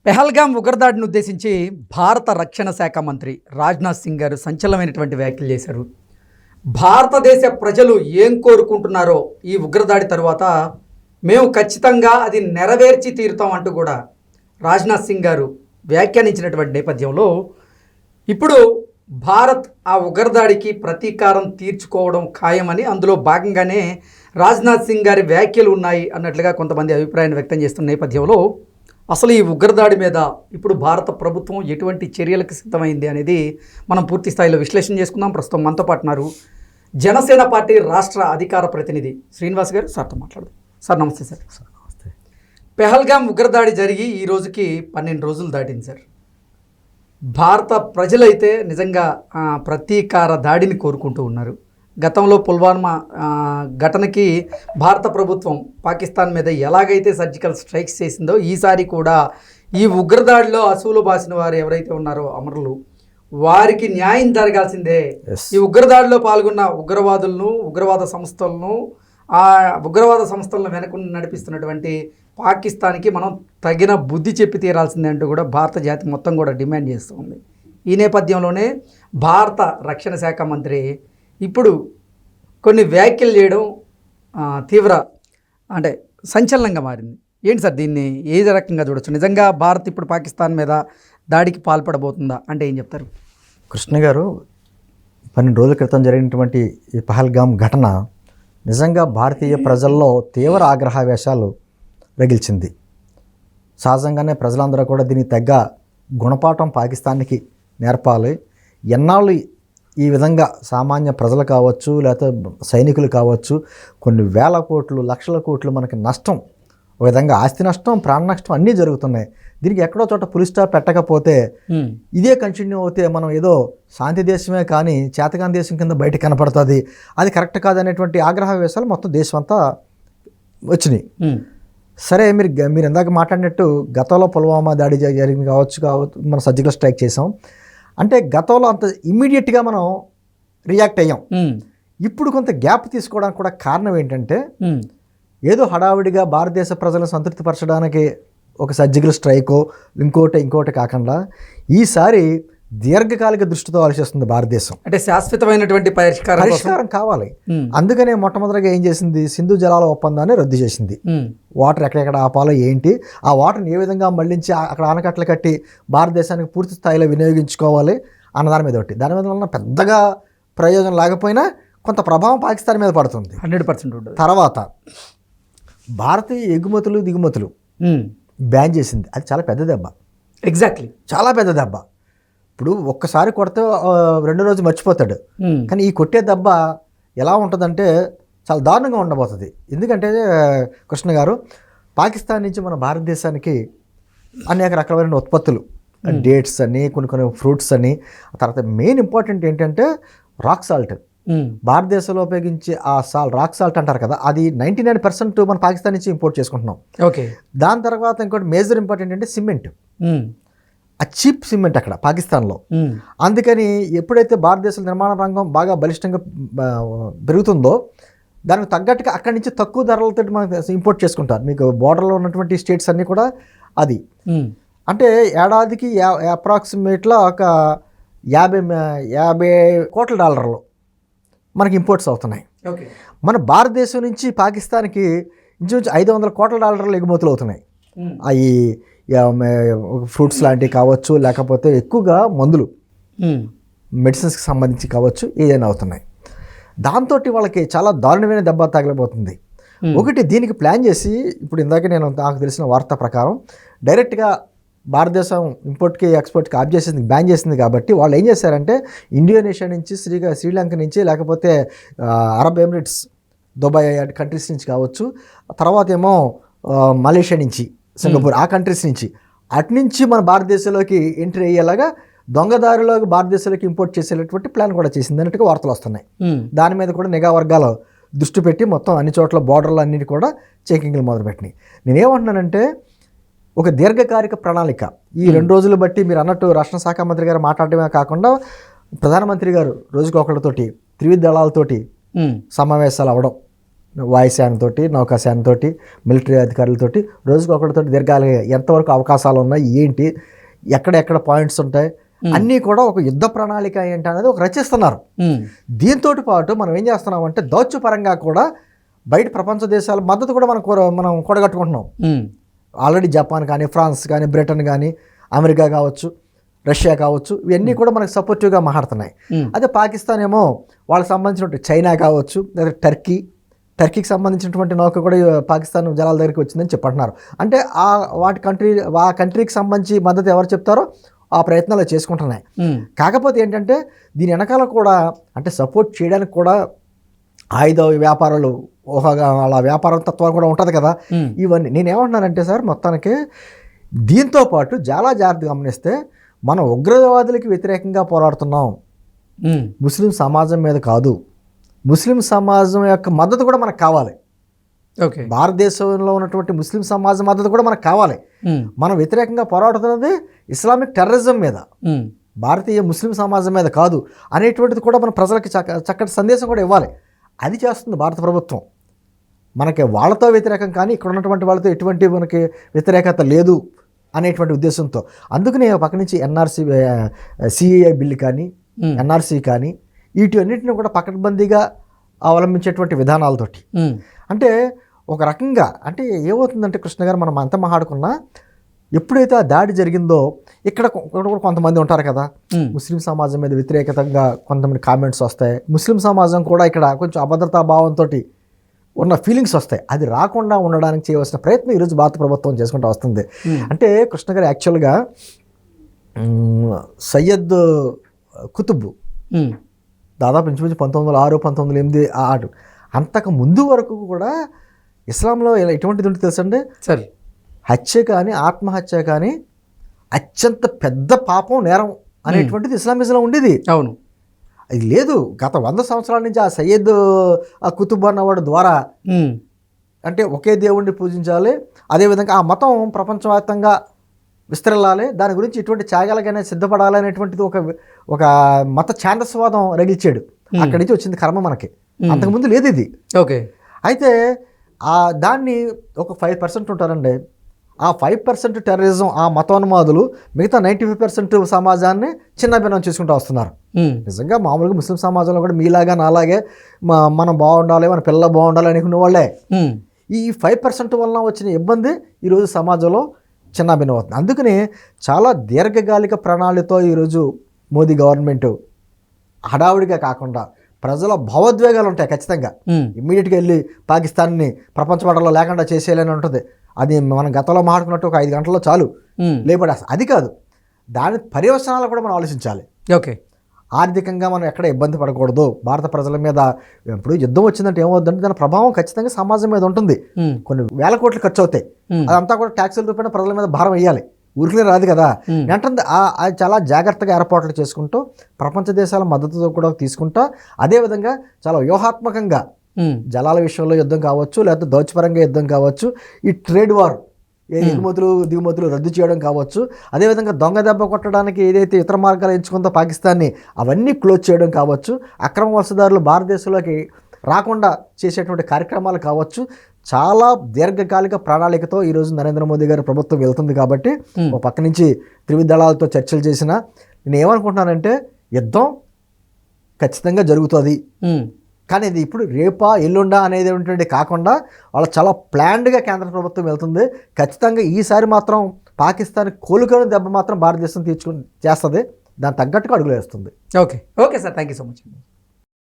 పెహల్గాం ఉగ్రదాడిని ఉద్దేశించి భారత రక్షణ శాఖ మంత్రి రాజ్నాథ్ సింగ్ గారు సంచలనమైనటువంటి వ్యాఖ్యలు చేశారు. భారతదేశ ప్రజలు ఏం కోరుకుంటున్నారో ఈ ఉగ్రదాడి తరువాత మేము ఖచ్చితంగా అది నెరవేర్చి తీరుతాం అంటూ కూడా రాజ్నాథ్ సింగ్ గారు వ్యాఖ్యానించినటువంటి నేపథ్యంలో ఇప్పుడు భారత్ ఆ ఉగ్రదాడికి ప్రతీకారం తీర్చుకోవడం ఖాయమని, అందులో భాగంగానే రాజ్నాథ్ సింగ్ గారి వ్యాఖ్యలు ఉన్నాయి అన్నట్లుగా కొంతమంది అభిప్రాయాన్ని వ్యక్తం చేస్తున్న నేపథ్యంలో అసలు ఈ ఉగ్రదాడి మీద ఇప్పుడు భారత ప్రభుత్వం ఎటువంటి చర్యలకు సిద్ధమైంది అనేది మనం పూర్తి స్థాయిలో విశ్లేషణ చేసుకుందాం. ప్రస్తుతం మనతో పాటు ఉన్నారు జనసేన పార్టీ రాష్ట్ర అధికార ప్రతినిధి శ్రీనివాస్ గారు. సార్తో మాట్లాడదాం. సార్ నమస్తే. సార్ నమస్తే. పెహల్గాం ఉగ్రదాడి జరిగి ఈ రోజుకి 12 రోజులు దాటింది సార్. భారత ప్రజలైతే నిజంగా ప్రతీకార దాడిని కోరుకుంటూ ఉన్నారు. గతంలో పుల్వామా ఘటనకి భారత ప్రభుత్వం పాకిస్తాన్ మీద ఎలాగైతే సర్జికల్ స్ట్రైక్స్ చేసిందో ఈసారి కూడా ఈ ఉగ్రదాడిలో అసూలు బాసిన వారు ఎవరైతే ఉన్నారో అమరులు, వారికి న్యాయం జరగాల్సిందే. ఈ ఉగ్రదాడిలో పాల్గొన్న ఉగ్రవాదులను, ఉగ్రవాద సంస్థలను వెనక నడిపిస్తున్నటువంటి పాకిస్తాన్కి మనం తగిన బుద్ధి చెప్పి తీరాల్సిందే అంటూ కూడా భారత జాతి మొత్తం కూడా డిమాండ్ చేస్తుంది. ఈ నేపథ్యంలోనే భారత రక్షణ శాఖ మంత్రి ఇప్పుడు కొన్ని వ్యాఖ్యలు చేయడం తీవ్ర సంచలనంగా మారింది. ఏంటి సార్, దీన్ని ఏ రకంగా చూడొచ్చు? నిజంగా భారత్ ఇప్పుడు పాకిస్తాన్ మీద దాడికి పాల్పడబోతుందా అంటే ఏం చెప్తారు? కృష్ణ గారు, 12 రోజుల క్రితం జరిగినటువంటి ఈ పహల్గాం ఘటన నిజంగా భారతీయ ప్రజల్లో తీవ్ర ఆగ్రహావేశాలు రగిల్చింది. సహజంగానే ప్రజలందరూ కూడా దీనికి తగ్గ గుణపాఠం పాకిస్తాన్కి నేర్పాలి. ఎన్నాళ్ళు ఈ విధంగా సామాన్య ప్రజలు కావచ్చు, లేకపోతే సైనికులు కావచ్చు, కొన్ని వేల కోట్లు, లక్షల కోట్లు మనకి నష్టం, ఒక విధంగా ఆస్తి నష్టం, ప్రాణ నష్టం అన్నీ జరుగుతున్నాయి. దీనికి ఎక్కడో చోట పులి స్టాప్ పెట్టకపోతే, ఇదే కంటిన్యూ అవుతే మనం ఏదో శాంతి దేశమే కానీ చేతగాని దేశం కింద బయట కనపడుతుంది, అది కరెక్ట్ కాదనేటువంటి ఆగ్రహవేశాలు మొత్తం దేశం అంతా వచ్చినాయి. సరే, మీరు ఇందాక మాట్లాడినట్టు గతంలో పుల్వామా దాడి జరిగింది కావచ్చు, మనం సర్జికల్ స్ట్రైక్ చేసాం అంటే గతంలో అంత ఇమ్మీడియట్గా మనం రియాక్ట్ అయ్యాం. ఇప్పుడు కొంత గ్యాప్ తీసుకోవడానికి కూడా కారణం ఏంటంటే, ఏదో హడావిడిగా భారతదేశ ప్రజలను సంతృప్తిపరచడానికి ఒక సర్జికల్ స్ట్రైకో ఇంకోటి కాకుండా ఈసారి దీర్ఘకాలిక దృష్టితో ఆలోచిస్తుంది భారతదేశం. అంటే శాశ్వతమైనటువంటి పరిష్కారం కావాలి. అందుకనే మొట్టమొదటిగా ఏం చేసింది, సింధు జలాల ఒప్పందాన్ని రద్దు చేసింది. వాటర్ ఎక్కడెక్కడ ఆపాలో ఏంటి, ఆ వాటర్ని ఏ విధంగా మళ్లించి అక్కడ ఆనకట్టలు కట్టి భారతదేశానికి పూర్తి స్థాయిలో వినియోగించుకోవాలి అన్న దాని మీద ఒకటి. దాని మీద పెద్దగా ప్రయోజనం లేకపోయినా కొంత ప్రభావం పాకిస్తాన్ మీద పడుతుంది. 100% తర్వాత భారతీయ ఎగుమతులు దిగుమతులు బ్యాన్ చేసింది. అది చాలా పెద్ద దెబ్బ. ఎగ్జాక్ట్లీ, చాలా పెద్ద దెబ్బ. ఇప్పుడు ఒక్కసారి కొడితే 2 రోజు మర్చిపోతాడు, కానీ ఈ కొట్టే దెబ్బ ఎలా ఉంటుందంటే చాలా దారుణంగా ఉండబోతుంది. ఎందుకంటే కృష్ణ గారు, పాకిస్తాన్ నుంచి మన భారతదేశానికి అనేక రకాలైన ఉత్పత్తులు, డేట్స్ అని, కొన్ని ఫ్రూట్స్ అని, తర్వాత మెయిన్ ఇంపార్టెంట్ ఏంటంటే రాక్ సాల్ట్. భారతదేశంలో ఉపయోగించే ఆ రాక్ సాల్ట్ అంటారు కదా, అది 99% మన పాకిస్తాన్ నుంచి ఇంపోర్ట్ చేసుకుంటున్నాం. ఓకే. దాని తర్వాత ఇంకోటి మేజర్ ఇంపార్టెంట్ అంటే సిమెంట్. ఆ చీప్ సిమెంట్ అక్కడ పాకిస్తాన్లో. అందుకని ఎప్పుడైతే భారతదేశ నిర్మాణ రంగం బాగా బలిష్టంగా పెరుగుతుందో దానికి తగ్గట్టుగా అక్కడి నుంచి తక్కువ ధరలతో మనం ఇంపోర్ట్ చేసుకుంటారు. మీకు బోర్డర్లో ఉన్నటువంటి స్టేట్స్ అన్నీ కూడా అది. అంటే ఏడాదికి అప్రాక్సిమేట్గా ఒక 50 కోట్ల డాలర్లు మనకి ఇంపోర్ట్స్ అవుతున్నాయి. మన భారతదేశం నుంచి పాకిస్తాన్కి ఇంచుమించు 500 కోట్ల డాలర్లు ఎగుమతులు అవుతున్నాయి. అవి ఫ్రూట్స్ లాంటివి కావచ్చు, లేకపోతే ఎక్కువగా మందులు, మెడిసిన్స్కి సంబంధించి కావచ్చు, ఏదైనా అవుతున్నాయి. దాంతో వాళ్ళకి చాలా దారుణమైన దెబ్బ తగలబోతుంది. ఒకటి, దీనికి ప్లాన్ చేసి ఇప్పుడు ఇందాక నాకు తెలిసిన వార్త ప్రకారం డైరెక్ట్గా భారతదేశం ఇంపోర్ట్కి ఎక్స్పోర్ట్కి బ్యాన్ చేసింది కాబట్టి వాళ్ళు ఏం చేశారంటే ఇండోనేషియా నుంచి, శ్రీలంక నుంచి, లేకపోతే అరబ్ ఎమిరేట్స్, దుబాయ్ కంట్రీస్ నుంచి కావచ్చు, తర్వాత ఏమో మలేషియా నుంచి, సింగపూర్, ఆ కంట్రీస్ నుంచి, అటునుంచి మన భారతదేశంలోకి ఎంట్రీ అయ్యేలాగా దొంగదారిలోకి భారతదేశంలోకి ఇంపోర్ట్ చేసేటటువంటి ప్లాన్ కూడా చేసింది అన్నట్టుగా వార్తలు వస్తున్నాయి. దాని మీద కూడా నిఘా వర్గాలు దృష్టి పెట్టి మొత్తం అన్ని చోట్ల బోర్డర్లు అన్నిటి కూడా చెకింగ్లు మొదలుపెట్టినాయి. నేనేమంటున్నానంటే, ఒక దీర్ఘకాలిక ప్రణాళిక ఈ 2 రోజులు బట్టి మీరు అన్నట్టు రక్షణ శాఖ మంత్రి గారు మాట్లాడటమే కాకుండా ప్రధానమంత్రి గారు రోజుకొకళ్ళతోటి త్రివిధ దళాలతోటి సమావేశాలు అవ్వడం, వాయుసేనతోటి నౌకాసేనతోటి మిలిటరీ అధికారులతోటి రోజుకు ఒకరితోటి దీర్ఘాలు ఎంతవరకు అవకాశాలు ఉన్నాయి, ఏంటి, ఎక్కడెక్కడ పాయింట్స్ ఉంటాయి అన్నీ కూడా ఒక యుద్ధ ప్రణాళిక ఏంటి అనేది ఒక రచిస్తున్నారు. దీంతో పాటు మనం ఏం చేస్తున్నామంటే దౌత్యపరంగా కూడా బయట ప్రపంచ దేశాల మద్దతు కూడా మనం కూడగట్టుకుంటున్నాం. ఆల్రెడీ జపాన్ కానీ, ఫ్రాన్స్ కానీ, బ్రిటన్ కానీ, అమెరికా కావచ్చు, రష్యా కావచ్చు, ఇవన్నీ కూడా మనకు సపోర్టివ్గా మాట్లాడుతున్నాయి. అదే పాకిస్తాన్ ఏమో వాళ్ళకి సంబంధించినటువంటి చైనా కావచ్చు, లేదా టర్కీకి సంబంధించినటువంటి నౌక కూడా పాకిస్తాన్ జలాల దగ్గరికి వచ్చిందని చెప్పంటున్నారు. అంటే ఆ కంట్రీకి సంబంధించి మద్దతు ఎవరు చెప్తారో ఆ ప్రయత్నాలు చేసుకుంటున్నాయి. కాకపోతే ఏంటంటే దీని వెనకాల కూడా అంటే సపోర్ట్ చేయడానికి కూడా ఆయుధ వ్యాపారాలు అలా వ్యాపారం తత్వం కూడా ఉంటుంది కదా. ఇవన్నీ నేనేమంటున్నానంటే సార్, మొత్తానికి దీంతో పాటు చాలా జాగ్రత్తగా గమనిస్తే మనం ఉగ్రవాదులకి వ్యతిరేకంగా పోరాడుతున్నాం, ముస్లిం సమాజం మీద కాదు. ముస్లిం సమాజం యొక్క మద్దతు కూడా మనకు కావాలి. ఓకే, భారతదేశంలో ఉన్నటువంటి ముస్లిం సమాజం మద్దతు కూడా మనకు కావాలి. మనం వ్యతిరేకంగా పోరాడుతున్నది ఇస్లామిక్ టెర్రరిజం మీద, భారతీయ ముస్లిం సమాజం మీద కాదు అనేటువంటిది కూడా మన ప్రజలకి చక్కటి సందేశం కూడా ఇవ్వాలి. అది చేస్తుంది భారత ప్రభుత్వం. మనకి వాళ్ళతో వ్యతిరేకం కానీ ఇక్కడ ఉన్నటువంటి వాళ్ళతో ఎటువంటి మనకి వ్యతిరేకత లేదు అనేటువంటి ఉద్దేశంతో. అందుకనే పక్క నుంచి సిఏఏ బిల్లు కానీ, ఎన్ఆర్సీ కానీ, వీటన్నిటిని కూడా పకడ్బందీగా అవలంబించేటువంటి విధానాలతోటి అంటే ఒక రకంగా అంటే ఏమవుతుందంటే కృష్ణ గారు, మనం అంత మాట్లాడుకున్నా ఎప్పుడైతే ఆ దాడి జరిగిందో ఇక్కడ కొంతమంది ఉంటారు కదా, ముస్లిం సమాజం మీద వ్యతిరేకతంగా కొంతమంది కామెంట్స్ వస్తాయి. ముస్లిం సమాజం కూడా ఇక్కడ కొంచెం అభద్రతా భావంతో ఉన్న ఫీలింగ్స్ వస్తాయి. అది రాకుండా ఉండడానికి చేయవలసిన ప్రయత్నం ఈరోజు భారత ప్రభుత్వం చేసుకుంటూ వస్తుంది. అంటే కృష్ణ గారు యాక్చువల్గా సయ్యద్ కుతుబ్ దాదాపు ఇంచుమించు 1906, 1908 ఆడు అంతకు ముందు వరకు కూడా ఇస్లాంలో ఎటువంటిది ఉంటుంది తెలుసండి సరే, హత్య కానీ ఆత్మహత్య కానీ అత్యంత పెద్ద పాపం, నేరం అనేటువంటిది ఇస్లామిజంలో ఉండేది. అవును, అది లేదు. గత 100 సంవత్సరాల నుంచి ఆ సయ్యద్ కుతుబ్ అన్నవాడు ద్వారా అంటే ఒకే దేవుణ్ణి పూజించాలి, అదేవిధంగా ఆ మతం ప్రపంచవ్యాప్తంగా విస్తరలాలి, దాని గురించి ఇటువంటి త్యాగాలకైనా సిద్ధపడాలి అనేటువంటిది ఒక మత ఛాందస్వాదం రగిల్చాడు. అక్కడి నుంచి వచ్చింది కర్మ మనకి. అంతకుముందు లేదు ఇది. ఓకే, అయితే దాన్ని ఒక 5% ఉంటారండి. ఆ 5% టెర్రరిజం, ఆ మతోన్మాదులు మిగతా 95% సమాజాన్ని చిన్నభిన్నం చేసుకుంటూ వస్తున్నారు. నిజంగా మామూలుగా ముస్లిం సమాజంలో కూడా మీలాగా నాలాగే మనం బాగుండాలి, మన పిల్లలు బాగుండాలి అనుకునే వాళ్ళే. ఈ 5% వలన వచ్చిన ఇబ్బంది ఈరోజు సమాజంలో చిన్నభిన్నం అవుతుంది. అందుకని చాలా దీర్ఘకాలిక ప్రణాళికతో ఈరోజు మోదీ గవర్నమెంట్ హడావుడిగా కాకుండా ప్రజల భావోద్వేగాలు ఉంటాయి ఖచ్చితంగా. ఇమ్మీడియట్గా వెళ్ళి పాకిస్తాన్ని ప్రపంచ పటంలో లేకుండా చేసేయాలని ఉంటుంది. అది మనం గతంలో మాట్లాడుకున్నట్టు ఒక 5 గంటల్లో చాలు లేపడేస్తాం. అది కాదు, దాని పర్యవసనాలు కూడా మనం ఆలోచించాలి. ఓకే, ఆర్థికంగా మనం ఎక్కడ ఇబ్బంది పడకూడదు. భారత ప్రజల మీద ఇప్పుడు యుద్ధం వచ్చిందంటే ఏమవుతుందంటే దాని ప్రభావం ఖచ్చితంగా సమాజం మీద ఉంటుంది. కొన్ని వేల కోట్లు ఖర్చు అవుతాయి. అదంతా కూడా ట్యాక్సుల రూపాయన ప్రజల మీద భారం వేయాలి, ఊరికే రాదు కదా. వెంటనే అది చాలా జాగ్రత్తగా ఏర్పాట్లు చేసుకుంటూ ప్రపంచ దేశాల మద్దతుతో కూడా తీసుకుంటా, అదేవిధంగా చాలా వ్యూహాత్మకంగా జలాల విషయంలో యుద్ధం కావచ్చు, లేకపోతే దౌత్యపరంగా యుద్ధం కావచ్చు, ఈ ట్రేడ్ వార్ ఎగుమతులు దిగుమతులు రద్దు చేయడం కావచ్చు, అదేవిధంగా దొంగ దెబ్బ కొట్టడానికి ఏదైతే ఇతర మార్గాలు ఎంచుకుందో పాకిస్తాన్ని అవన్నీ క్లోజ్ చేయడం కావచ్చు, అక్రమ వలసదారులు భారతదేశంలోకి రాకుండా చేసేటువంటి కార్యక్రమాలు కావచ్చు, చాలా దీర్ఘకాలిక ప్రణాళికతో ఈరోజు నరేంద్ర మోదీ గారి ప్రభుత్వం వెళ్తుంది. కాబట్టి ఒక పక్క నుంచి త్రివిధ దళాలతో చర్చలు చేసిన నేను ఏమనుకుంటున్నానంటే యుద్ధం ఖచ్చితంగా జరుగుతుంది. కానీ ఇది ఇప్పుడు రేపా ఎల్లుండా అనేది ఏంటంటే కాకుండా వాళ్ళు చాలా ప్లాన్డ్గా కేంద్ర ప్రభుత్వం వెళ్తుంది. ఖచ్చితంగా ఈసారి మాత్రం పాకిస్తాన్ కోలుకొని దెబ్బ మాత్రం భారతదేశం చేస్తుంది, దాని తగ్గట్టుగా అడుగులు వేస్తుంది. Okay, okay sir, thank you so much.